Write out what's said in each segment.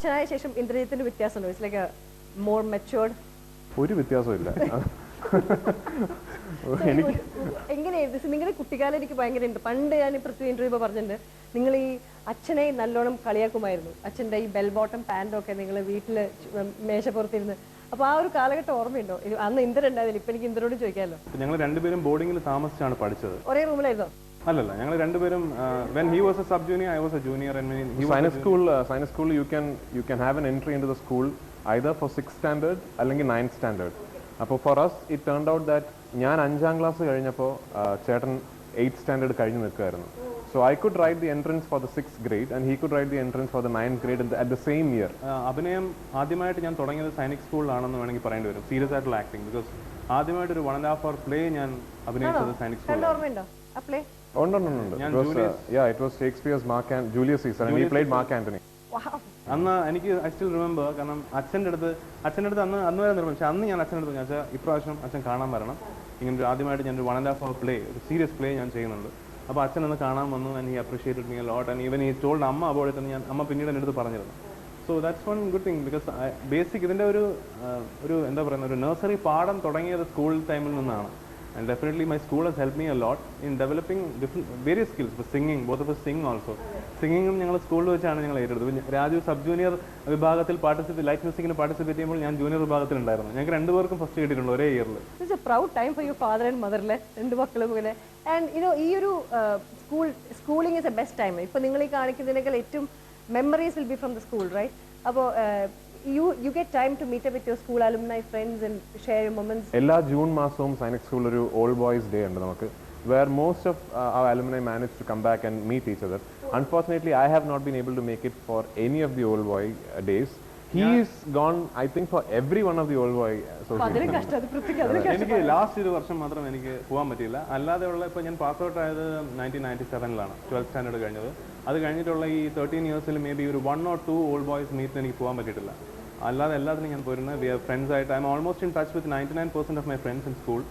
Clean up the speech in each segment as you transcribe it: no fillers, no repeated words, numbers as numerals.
അച്ഛനായ ശേഷം ഇന്ദ്രജിത്തിന്റെ വ്യത്യാസമുണ്ടോ? It's like more matured. ഒരു വ്യത്യാസമില്ല. എങ്ങനെയായിരുന്നു നിങ്ങളുടെ കുട്ടിക്കാലം? എനിക്ക് ഭയങ്കര പണ്ട് ഞാൻ പൃഥ്വി ഇന്റർവ്യൂ പറഞ്ഞിട്ടുണ്ട്, നിങ്ങൾ ഈ അച്ഛനെ നല്ലോണം കളിയാക്കുമായിരുന്നു. അച്ഛൻ്റെ ഈ ബെൽ ബോട്ടം പാൻറ്റും ഒക്കെ നിങ്ങൾ വീട്ടിൽ മേശപ്പുറത്തിരുന്ന്. അപ്പോൾ ആ ഒരു കാലഘട്ടം ഓർമ്മയുണ്ടോ? അന്ന് ഇന്ദ്രൻ ഉണ്ടായിരുന്നില്ല. ഇപ്പം എനിക്ക് ഇന്ദ്രനോട് ചോദിക്കാമല്ലോ. ഞങ്ങൾ രണ്ടുപേരും ബോർഡിങ്ങിൽ താമസിച്ചാണ് പഠിച്ചത്. ഒരേ റൂമിലായിരുന്നോ? അല്ലല്ല, ഞങ്ങൾ രണ്ടുപേരും when he was a sub junior I was a junior and when he was science school you can have an entry into the school either for 6th standard അല്ലെങ്കിൽ 9th standard. അപ്പോൾ for us it turned out that ഞാൻ 5ാം class കഴിഞ്ഞപ്പോൾ ചേട്ടൻ 8th standard കഴിഞ്ഞ് നിൽക്കുകയായിരുന്നു. So I could write the entrance for the 6th grade and he could write the entrance for the 9th grade at the same year. അഭിനയം ആദ്യമായിട്ട് ഞാൻ തുടങ്ങിയത് സൈനിക് സ്കൂളിലാണെന്ന് വേണമെങ്കിൽ പറയേണ്ടി വരും. സീരിയസ് ആയിട്ടുള്ള ആക്ടിങ്. ബിക്കോസ് ആദ്യമായിട്ട് ഒരു 1.5 hour പ്ലേ ഞാൻ അഭിനയിച്ചത് സൈനിക് സ്കൂളിലാണ്. ഓർമ്മയുണ്ടോ ആ play? It was Shakespeare's Julius Caesar and he played Mark Antony. അന്ന് എനിക്ക് ഐ സ്റ്റിൽ റിമെമ്പർ. കാരണം അച്ഛൻ്റെ അടുത്ത് അന്ന് വരെ നിർമ്മിച്ചു. അന്ന് ഞാൻ അച്ഛൻ്റെ അടുത്ത് ഞാൻ ഇപ്രാവശ്യം അച്ഛൻ കാണാൻ വരണം, ഇങ്ങനെ ആദ്യമായിട്ട് ഞാനൊരു 1.5 hour പ്ലേ, ഒരു സീരിയസ് പ്ലേ ഞാൻ ചെയ്യുന്നുണ്ട്. അപ്പോൾ അച്ഛൻ ഒന്ന് കാണാൻ വന്നു and he appreciated me a lot and even he told അമ്മ അബൌട്ട് ഇറ്റ്. അമ്മ പിന്നീട് എൻ്റെ അടുത്ത് പറഞ്ഞിരുന്നു. So that's one good thing. Because basic ഇതിൻ്റെ ഒരു എന്താ പറയുന്നത്, ഒരു നഴ്സറി പാഠം തുടങ്ങിയത് സ്കൂൾ ടൈമിൽ നിന്നാണ്. And definitely my school has helped me a lot in developing various skills. For singing, both of us sing also. Singing ഞങ്ങൾ സ്കൂളിൽ വെച്ചാണ് ഞങ്ങൾ ഏറ്റെടുത്തത്. രാജു സബ് ജൂനിയർ വിഭാഗത്തിൽ ലൈറ്റ് മ്യൂസിക്കിന് പാർട്ടിസിപ്പേറ്റ് ചെയ്യുമ്പോൾ ഞാൻ ജൂനിയർ വിഭാഗത്തിൽ ഉണ്ടായിരുന്നു. ഞങ്ങൾക്ക് രണ്ടുപേർക്കും ഫസ്റ്റ് കിട്ടിയിട്ടുണ്ട് ഒരേ ഇയറിൽ. It's a proud time for your father and mother അല്ലേ, രണ്ട് മക്കളും ഇങ്ങനെ. ആൻഡ് ഈ ഒരു schooling is a best time. ഇപ്പോൾ നിങ്ങൾ ഈ കാണിക്കുന്നതിനേക്കാൾ ഏറ്റവും memories will be from the school, right? അപ്പോൾ you get time to meet up with your school alumni friends and share your moments. എല്ലാ ജൂൺ മാസവും സൈനിക് സ്കൂൾ ഒരു ഓൾഡ് ബോയ്സ് ഡേ ഉണ്ട് നമുക്ക്, where most of our alumni manage to come back and meet each other. Unfortunately I have not been able to make it for any of the old boy days. He is gone I think for every one of the old boy associations. എനിക്ക് last ഒരു വർഷം മാത്രം എനിക്ക് പോകാൻ പറ്റിയില്ല. അല്ലാതെയുള്ള ഇപ്പോൾ ഞാൻ പാസ് ഔട്ട് ആയത് 1997 12th സ്റ്റാൻഡേർഡ് കഴിഞ്ഞത്. അത് കഴിഞ്ഞിട്ടുള്ള ഈ 13 yearsൽ മേ ബി ഒരു 1 or 2 ഓൾഡ് ബോയ്സ് മീറ്റിന് എനിക്ക് പോകാൻ പറ്റിയിട്ടില്ല. അല്ലാതെ എല്ലാത്തിനും ഞാൻ പോരുന്നത് ഫ്രണ്ട്സ് ആയിട്ട്. I M almost in touch with 99% of my friends in school.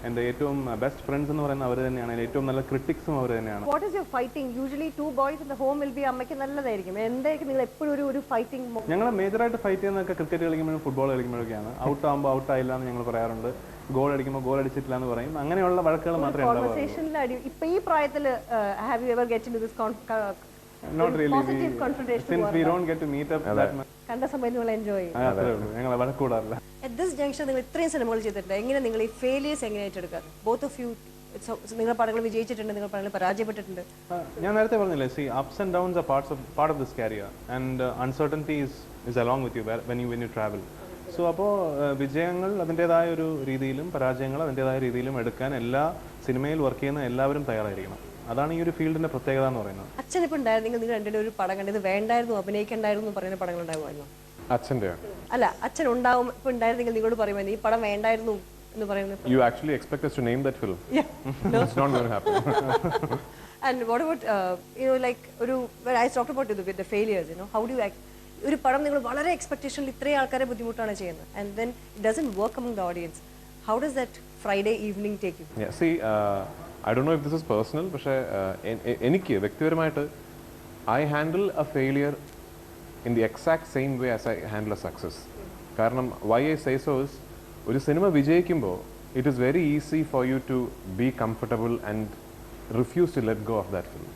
എൻ്റെ ഏറ്റവും ബെസ്റ്റ് ഫ്രണ്ട്സ് എന്ന് പറയുന്നത് അവർ തന്നെയാണ്. ഏറ്റവും നല്ല ക്രിട്ടിക്സും അവർ തന്നെയാണ്. What is your fighting? Usually 2 boys in the home will be അമ്മയ്ക്ക് നല്ലതായിരിക്കും. എന്തായിരിക്കും നിങ്ങൾ എപ്പോഴും ഒരു ഫൈറ്റിംഗ്? ഞങ്ങൾ മേജറായിട്ട് ഫൈറ്റ് ചെയ്യുന്നതൊക്കെ ക്രിക്കറ്റ് കളിക്കുമ്പോഴും ഫുട്ബോൾ കളിക്കുമ്പോഴൊക്കെയാണ്. ഔട്ട് ആകുമ്പോൾ ഔട്ടായില്ല എന്ന് ഞങ്ങൾ പറയാറുണ്ട്. ഗോൾ അടിക്കുമ്പോൾ ഗോൾ അടിച്ചിട്ടില്ല എന്ന് പറയും. അങ്ങനെയുള്ള വഴക്കുകൾ മാത്രമേ ഉണ്ടാവൂ. ഇപ്പൊ ഈ പ്രായത്തിൽ have you ever get into this Not really. Since we don't get to meet up that much. കണ്ട സമയത്ത് നിങ്ങൾ എൻജോയ് ചെയ്യും. ഞങ്ങൾ വഴക്കൂടാറില്ല. At this junction നിങ്ങൾ ഇത്രയും സിനിമകൾ ചെയ്തിട്ടുണ്ട്. എങ്ങനെ നിങ്ങൾ ഈ ഫെയിലിയേഴ്സ് എങ്ങനെ ഏറ്റെടുക്കാറ്? ബോത്ത് ഓഫ് യു, നിങ്ങൾ പടങ്ങൾ വിജയിച്ചിട്ടുണ്ട്, നിങ്ങൾ പടങ്ങൾ പരാജയപ്പെട്ടിട്ടുണ്ട്. ഞാൻ നേരത്തെ പറഞ്ഞില്ലേ, see ups and downs are part of this career and uncertainty is along with you when you travel. So അപ്പോൾ വിജയങ്ങൾ അതിൻ്റെതായ ഒരു രീതിയിലും പരാജയങ്ങൾ അതിൻ്റെതായ രീതിയിലും എടുക്കാൻ എല്ലാ സിനിമയിൽ വർക്ക് ചെയ്യുന്ന എല്ലാവരും തയ്യാറായിരിക്കണം. അതാണ് ഈ ഒരു ഫീൽഡിന്റെ പ്രത്യേകത എന്ന് പറയുന്നത്. അച്ഛൻ ഇപ്പൊ ഉണ്ടായിരുന്നെങ്കിൽ നിങ്ങൾ രണ്ടുപേരും ഒരു പടം കണ്ടത് വേണ്ടായിരുന്നു, അഭിനയിക്കണ്ടായിരുന്നു എന്ന് പറയുന്ന പടങ്ങൾ ഉണ്ടാകുമായിരുന്നു? അച്ഛൻ്റെ അല്ല, അച്ഛൻ ഉണ്ടാവും ഇപ്പൊ ഉണ്ടായിരുന്നെങ്കിൽ നിങ്ങളോട് പറയുമായിരുന്നു ഈ പടം വേണ്ടായിരുന്നു എന്ന് പറയുന്നത്. You actually expect us to name that film? Yeah. No. It's not going to happen. And what about like when I talked about with the failures, how do you act? ഒരു പടം നിങ്ങൾ വളരെ എക്സ്പെക്ടേഷനിൽ ഇത്രയും ആൾക്കാരെ ബുദ്ധിമുട്ടാണ് ചെയ്യുന്നത് and then it doesn't work among the audience. How does that Friday evening take you? Yeah, see, I don't know if this is personal, പക്ഷേ എനിക്ക് വ്യക്തിപരമായിട്ട് I handle a failure in the exact same way as I handle a success. കാരണം why I say so is, ഒരു cinema വിജയിക്കുമ്പോൾ it is very easy for you to be comfortable and refuse to let go of that film.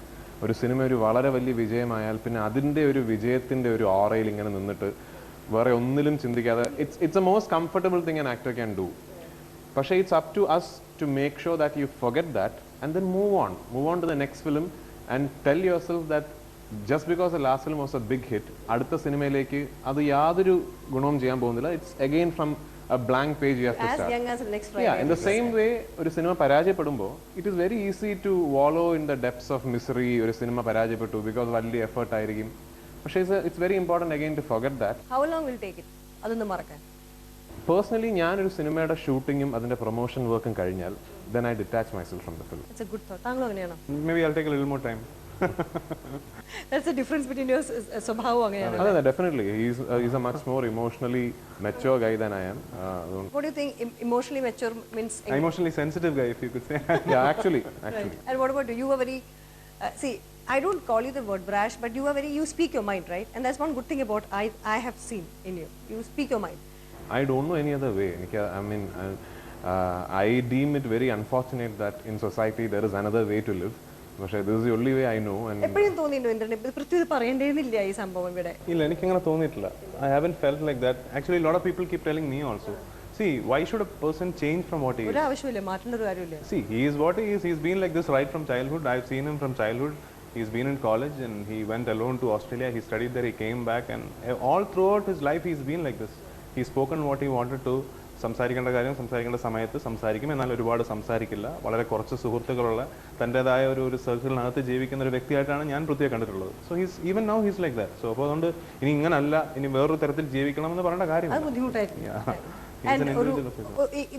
ഒരു cinema ഒരു വളരെ വലിയ വിജയമായാൽ പിന്നെ അതിൻ്റെ ഒരു വിജയത്തിൻ്റെ ഒരു ഓറയിൽ ഇങ്ങനെ നിന്നിട്ട് വേറെ ഒന്നിലും ചിന്തിക്കാതെ it's a most comfortable thing an actor can do. പക്ഷേ it's up to us to make sure that you forget that and then move on to the next film and tell yourself that just because the last film was a big hit, അടുത്ത സിനിമയിലേക്ക് അത് യാതൊരു ഗുണവും ചെയ്യാൻ പോകുന്നില്ല. It's again from a blank page you have to start. As young as the next Friday. Yeah, in the same way ഒരു cinema പരാജയപ്പെടുമ്പോൾ it is very easy to wallow in the depths of misery. ഒരു cinema പരാജയപ്പെട്ടു because വലിയ effort ആയിരിക്കും. പക്ഷേ it's very important again to forget that. How long will take it അതൊന്ന് മറക്കാൻ? Personally, ഞാനൊരു സിനിമയുടെ ഷൂട്ടിങ്ങും അതിന്റെ പ്രൊമോഷൻ വർക്കും കഴിഞ്ഞാൽ then I detach myself from the film. It's a good thought. താങ്കൾ അങ്ങനെയാണോ? Maybe I'll take a little more time. That's the difference between your സ്വഭാവം അങ്ങനെയാണ്. അതെ, definitely. He's a much more emotionally mature guy than I am. What do you think emotionally mature means? Emotionally sensitive guy, if you could say. Yeah, actually. Right. And what about you? You were very see I don't call you the word brash, but you speak your mind, right? And that's one good thing about I have seen in you. You speak your mind. I don't know any other way. I mean, I deem it very unfortunate that in society there is another way to live. But this is the only way I know. And എപ്പോഴും തോന്നിയിട്ടുണ്ടോ ഇന്ദ്രനെ പൃഥ്വി ഇത് പറയേണ്ടതില്ല ഈ സംഭവം ഇവിടെ? ഇല്ല, എനിക്കങ്ങനെ തോന്നിയിട്ടില്ല. I haven't felt like that. Actually, a lot of people keep telling me also. See, why should a person change from what he is? ഒരു ആവശ്യമില്ല, മാറ്റേണ്ട ഒരു കാര്യമില്ല. See, he is what he is. He's been like this right from childhood. I've seen him from childhood. He's been in college and he went alone to Australia. He studied there. He came back and all throughout his life he's been like this. He's spoken what he wanted to. സംസാരിക്കേണ്ട കാര്യം സംസാരിക്കേണ്ട സമയത്ത് സംസാരിക്കും, എന്നാൽ ഒരുപാട് സംസാരിക്കില്ല. വളരെ കുറച്ച് സുഹൃത്തുക്കളുള്ള തൻ്റെതായ ഒരു സർക്കിളിനകത്ത് ജീവിക്കുന്ന ഒരു വ്യക്തിയായിട്ടാണ് ഞാൻ പൃഥ്വിയെ കണ്ടിട്ടുള്ളത്. So he's even now he's like that. So അപ്പോൾ അതുകൊണ്ട് ഇനി ഇങ്ങനല്ല, ഇനി വേറൊരു തരത്തിൽ ജീവിക്കണമെന്ന് പറയേണ്ട കാര്യം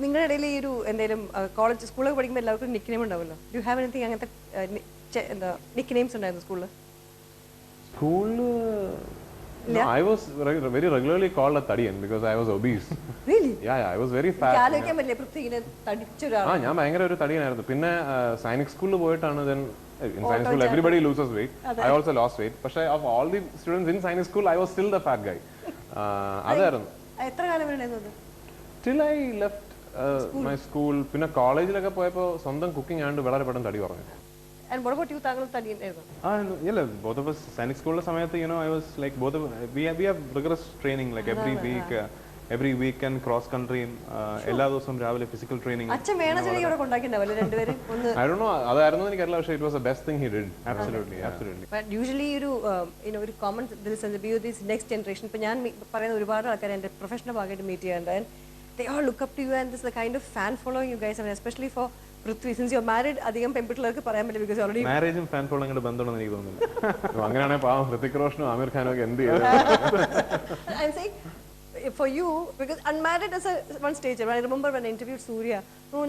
നിങ്ങളുടെ ഇടയിൽ ഈ ഒരു എന്തെങ്കിലും കോളേജ് സ്കൂളൊക്കെ പഠിക്കുമ്പോൾ എല്ലാവർക്കും നിക്ക് നെയിം ഉണ്ടാവുമല്ലോ. ഡു ഹാവ് എനിത്തിങ് അങ്ങനത്തെ എന്താ നിക്ക് നെയിംസ് ഉണ്ടായിരുന്നു സ്കൂളിൽ? No, I was very regularly called a tadiyan because I was obese. Really? Yeah, I was very fat. ആലോചിക്കാൻ പറ്റില്ല പൃഥ്വി ഇങ്ങനെ തടിച്ചൊരാളാണ്. ഞാൻ ഭയങ്കര ഒരു തടിയനായിരുന്നു. പിന്നെ സൈനിക് സ്കൂളിൽ പോയിട്ടാണ് then in science school everybody loses weight. I also lost weight. പക്ഷേ of all the students in science school I was still the fat guy. അതായിരുന്നു. എത്ര കാലം വരെ ഉണ്ടായിരുന്നു? Till I left my school. പിന്നെ കോളേജിലൊക്കെ പോയപ്പോൾ സ്വന്തം കുക്കിംഗ് ആയതുകൊണ്ട് വളരെ പെട്ടെന്ന് തടി കുറഞ്ഞു. And what about you? താങ്കൾ തടിയായിരുന്നു? Yeah, both of us സൈനിക് സ്കൂളിലെ സമയത്ത് I was like both of we have rigorous training like every weekend cross country എല്ലാ ദിവസവും രാവിലെ physical training. അച്ഛൻ വേണമെങ്കിൽ ഇവിടെ കൊണ്ടാക്കിണ്ടാവല്ലേ രണ്ടുപേരും? I don't know, അതായിരുന്നു എനിക്കറിയില്ല, പക്ഷേ it was the best thing he did. Absolutely. But usually ഒരു common this next generation. ഇപ്പൊ ഞാൻ പറയുന്ന ഒരുപാട് ആൾക്കാർ എൻ്റെ പ്രൊഫഷണൽ ഭാഗമായിട്ട് മീറ്റ് ചെയ്യാറുണ്ട്. And they all look up to you and this is the kind of fan following you guys have, especially for Prithvi, since you're married, അധികം പെൺപിള്ളേർക്ക് പറയാൻ പറ്റില്ല because already മാരേജും ഫാൻ ഫോളോയിങ്ങും ബന്ധമുണ്ടെന്ന് എനിക്ക് തോന്നുന്നില്ല. അങ്ങനെയാണെങ്കിൽ പാവം ഹൃതിക് റോഷനും ആമിർ ഖാനും ഒക്കെ എന്ത് ചെയ്യും? I'm saying for you, because unmarried is one stage. I remember when I interviewed Surya,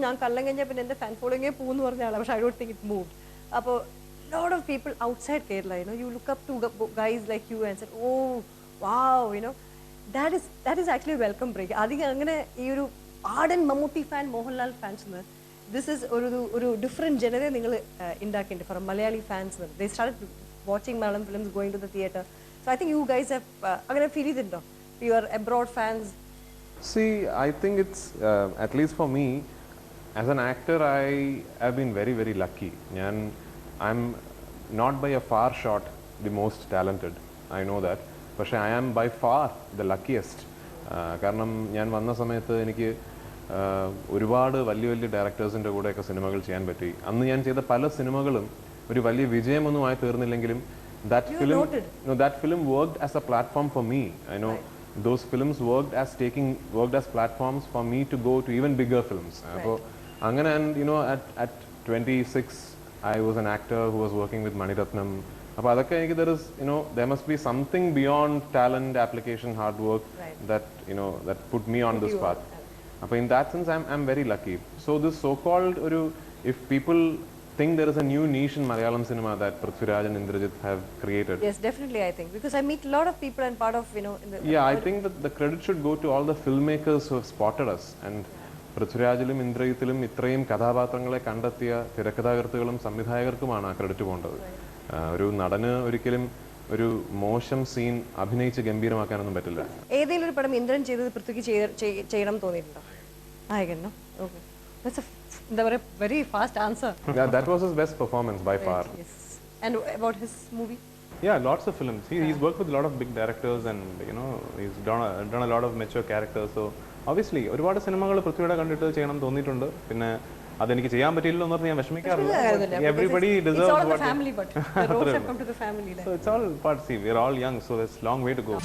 ഞാൻ കള്ളം കഴിഞ്ഞാൽ പിന്നെ എൻ്റെ ഫാൻ ഫോളോയിങ്ങേ പോകുന്നു പറഞ്ഞ ആളാണ്, പക്ഷേ I don't think it moved. അപ്പോൾ lot of people outside Kerala, you look up to guys like you and said, oh wow, that is actually a welcome break. അധികം അങ്ങനെ ഈ ഒരു ardent Mammootty fan Mohanlal fans this is ഒരു different genre നിങ്ങൾ ഉണ്ടാക്കിയിട്ടുണ്ട് for Malayali fans. They started watching Malayalam films, going to the theatre. So I think you guys have അങ്ങനെ feel ചെയ്തിട്ടുണ്ടോ you are abroad fans? See, I think it's at least for me as an actor I have been very very lucky. I'm not by a far shot the most talented, I know that, പക്ഷേ I am by far the luckiest. കാരണം ഞാൻ വന്ന സമയത്ത് എനിക്ക് ഒരുപാട് വലിയ വലിയ ഡയറക്ടേഴ്സിൻ്റെ കൂടെയൊക്കെ സിനിമകൾ ചെയ്യാൻ പറ്റി. അന്ന് ഞാൻ ചെയ്ത പല സിനിമകളും ഒരു വലിയ വിജയമൊന്നുമായി തീർന്നില്ലെങ്കിലും that film worked as a platform for me. I know those films worked as platforms for me to go to even bigger films. അപ്പോൾ അങ്ങനെ and at 26 I was an actor who was working with Maniratnam. അപ്പോൾ അതൊക്കെ എനിക്ക് there must be something beyond talent, application, hard work that put me on this path. But in that sense I'm very lucky. So this so-called if people think there is a new niche in Malayalam cinema that Prithviraj and Indrajith have created. Yes, definitely I think, because I meet a lot of people and part of I think that the credit should go to all the filmmakers who have spotted us. And പൃഥ്വിരാജിലും ഇന്ദ്രജിത്തിലും ഇത്രയും കഥാപാത്രങ്ങളെ കണ്ടെത്തിയ തിരക്കഥാകൃത്തുകളും സംവിധായകർക്കുമാണ് ആ credit പോകേണ്ടത്. ഒരു നടന് ഒരിക്കലും ഒരു മോശം സീൻ അഭിനയിച്ച് ഗംഭീരമാക്കാനൊന്നും പറ്റില്ല. ഏതെങ്കിലും ഒരു പടം ഇന്ദ്രൻ ചെയ്തത് പൃഥ്വിക്ക് ചെയ്യണം തോന്നിയിട്ടുണ്ടോ? നായകനോ? Okay. That's a very fast answer. That was his best performance by far. Yes. And about his movie? Yeah, lots of films. He's worked with a lot of big directors and he's done a lot of mature characters. So obviously ഒരുപാട് സിനിമകൾ പൃഥ്വിയുടെ കണ്ടിട്ട് ചെയ്യണം തോന്നിയിട്ടുണ്ട്. പിന്നെ അതെനിക്ക് ചെയ്യാൻ പറ്റില്ലല്ലോ എന്ന് പറഞ്ഞ് ഞാൻ വിഷമിക്കാറില്ല. Everybody deserves what. It's all the family, but the roles have come to the family. So it's all part. See, we're all young, so there's a long way to go.